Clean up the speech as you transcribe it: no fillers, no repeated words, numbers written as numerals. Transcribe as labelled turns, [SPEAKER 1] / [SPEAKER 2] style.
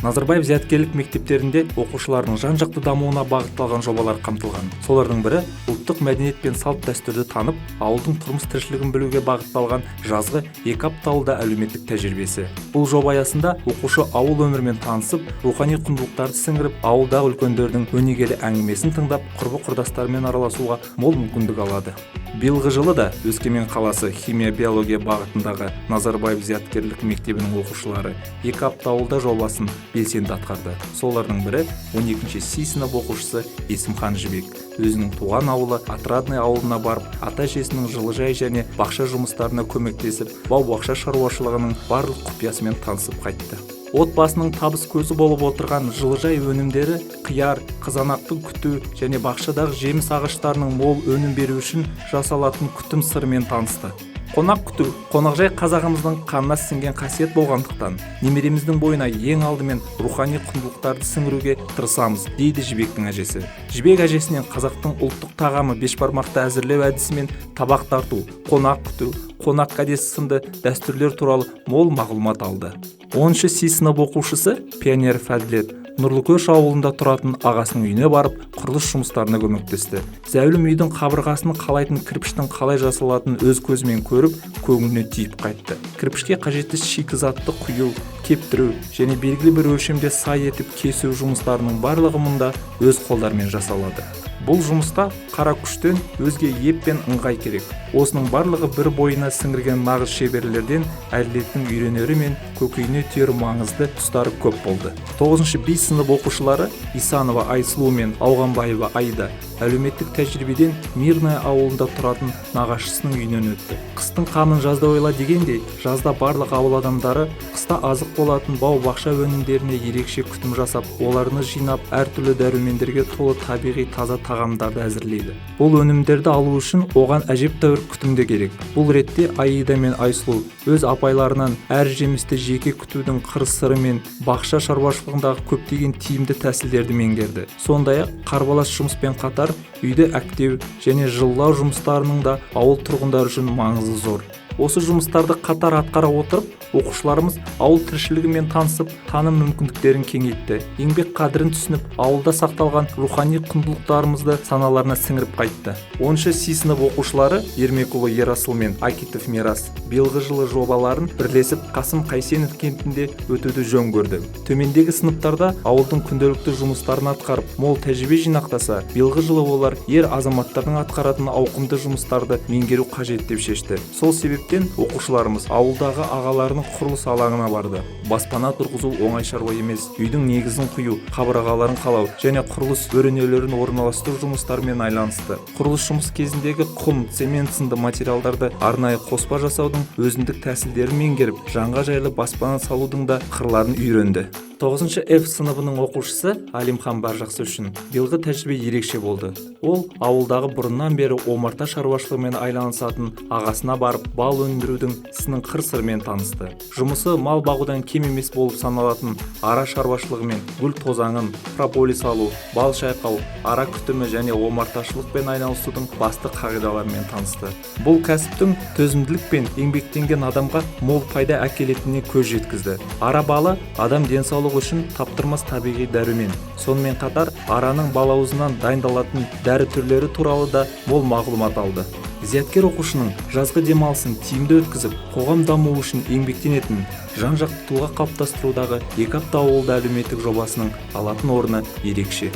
[SPEAKER 1] Назарбаев зияткерлік мектептерінде оқушылардың жан-жақты дамуына бағытталған жобалар қамтылған. Солардың бірі ұлттық мәдениет пен салт дәстүрді танып, ауылдың тұрмыс-тіршілігін білуге бағытталған жазғы 2 апта ауылда әлеуметтік тәжірибесі. Бұл жоба аясында оқушы ауыл өмірімен танысып, рухани құндылықтарды сіңіріп, ауылдағы үлкендердің өнегелі әңгімесін тыңдап, құрбы-құрдастарымен араласуға мол мүмкіндік алады. Биылғы жылы да Өскемен қаласы химия-биология бағытындағы Назарбаев зияткерлік мектебінің оқушылары 2 апта ауылда жобасын белсенді атқарды. Солардың бірі 12-ші Си сынып оқушысы Есімхан Жібек. Өзінің туған ауылы Отрадный ауылына барып, ата-әжесінің жылыжай және бақша жұмыстарына көмектесіп, бау-бақша шаруашылығының барлық құпиясымен танысып қайтты. Отбасының табыс көзі болып отырған жылыжай өнімдері қияр, қызанақтың күту және бақшадағы жеміс ағаштарының мол өнім беру үшін жасалатын күтім сырымен танысты. Қонақ күту қонақжай қазағымыздың қанына сіңген қасиет болғандықтан, немереміздің бойына ең алдымен рухани құндылықтарды сіңіруге тырысамыз, дейді Жібектің әжесі. Жібек әжесінен қазақтың ұлттық тағамы бешбармақты әзірлеу әдісімен табақ тарту, қонақ күту, қонақ кәдесі сынды дәстүрлер туралы мол мағлұмат алды. 10-шы Си сынып оқушысы пионер Фәділет Нұрлыкөш ауылында тұратын ағасының үйіне барып, құрылыс жұмыстарына көмектесті. Зәулім үйдің қабырғасын қалайтын кірпіштің қалай жасалатынын өз көзімен көріп, көңіліне түйіп қайтты. Кірпішке қажетті шикізатты құю, кептіру және белгілі бір өлшемде сай етіп кесу жұмыстарының барлығы мұнда өз қолдарымен жасалады. Бұл жұмыста қара күштен өзге еп пен ыңғай керек. Осының барлығы бір бойына сіңірген нағыз шеберлерден әділеттің үйренері мен көкейіне түйер маңызды тұстары көп болды. 9-шы Би сынып оқушылары Исанова Айсұлу мен Ауғанбаева Айда әлеуметтік тәжірибеден Мирная ауылында тұратын нағашысының үйінен өтті. Қыстың қамын жазда ойла дегендей, жазда барлық ауыл адамдары қыста азық болатын бау-бақша өнімдеріне ерекше күтім жасап, оларны жинап, әртүрлі дәрумендерге толы табиғи таза тағамдарды әзірлейді. Бұл өнімдерді алу үшін оған әжептәуір күтім де керек. Бұл ретте Аида мен Айсұлу өз апайларынан әр жемісті жеке күтудің қыр-сыры мен бақша шаруашылығындағы көптеген тиімді тәсілдерді меңгерді. Сондай-ақ қарбалас жұмыспен қатар үйді әктеу және жылылау жұмыстарының да ауыл тұрғындары үшін маңызы зор. Осы жұмыстарды қатар атқара отырып, оқушыларымыз ауыл тіршілігімен танысып, таным мүмкіндіктерін кеңейтті. Еңбек қадірін түсініп, ауылда сақталған рухани құндылықтарымызды саналарына сіңіріп қайтты. 10-шы Си сынып оқушылары Ермекұлы Ерасыл мен Акитов Мирас биылғы жылы жобаларын бірлесіп Қасым Қайсенов кентінде өтуді жөн көрді. Төмендегі сыныптарда ауылдың күнделікті жұмыстарын атқарып, мол тәжірибе жинақтаса, биылғы жылы олар ер азаматтардың атқаратын ауқымды жұмыстарды меңгеру қажет деп шешті. Сол себептен оқушыларымыз ауылдағы ағаларының құрылыс алаңына барды. Баспана тұрғызу оңай шаруа емес. Үйдің негізін құю, қабырғаларын қалау және құрылыс өренелерін орналастыру жұмыстарымен айланысты. Құрылыс жұмыс кезіндегі құм, цемент сынды материалдарды арнайы қоспа жасаудың өзіндік тәсілдерін меңгеріп, жанға жайлы баспана салудың да қырларын үйренді. 9-шы Ф сыныбының оқушысы Алимхан Баржақсы үшін биылғы тәжірибе ерекше болды. Ол ауылдағы бұрыннан бері омарта шаруашылығымен айланысатын ағасына барып, бал өндірудің ісінің қыр-сырымен танысты. Жұмысы мал бағудан кем емес болып саналатын ара шаруашылығымен гүл тозаңын, прополис алу, бал шайқау, ара күтімі және омарташылықпен айналысудың басты қағидаларымен танысты. Бұл кәсіптің төзімділік пен еңбектенген адамға мол пайда әкелетініне көз жеткізді. Ара балы адам денсаулығы үшін таптырмас табиғи дәрумен. Сонымен қатар араның балауызынан дайындалатын дәрі түрлері туралы да мол мағлұмат алды. Зияткер оқушының жазғы демалысын тиімді өткізіп, қоғам дамуы үшін еңбектенетін жан-жақты тұлға қалыптастырудағы 2 апта ауылда әлеуметтік жобасының алатын орны ерекше.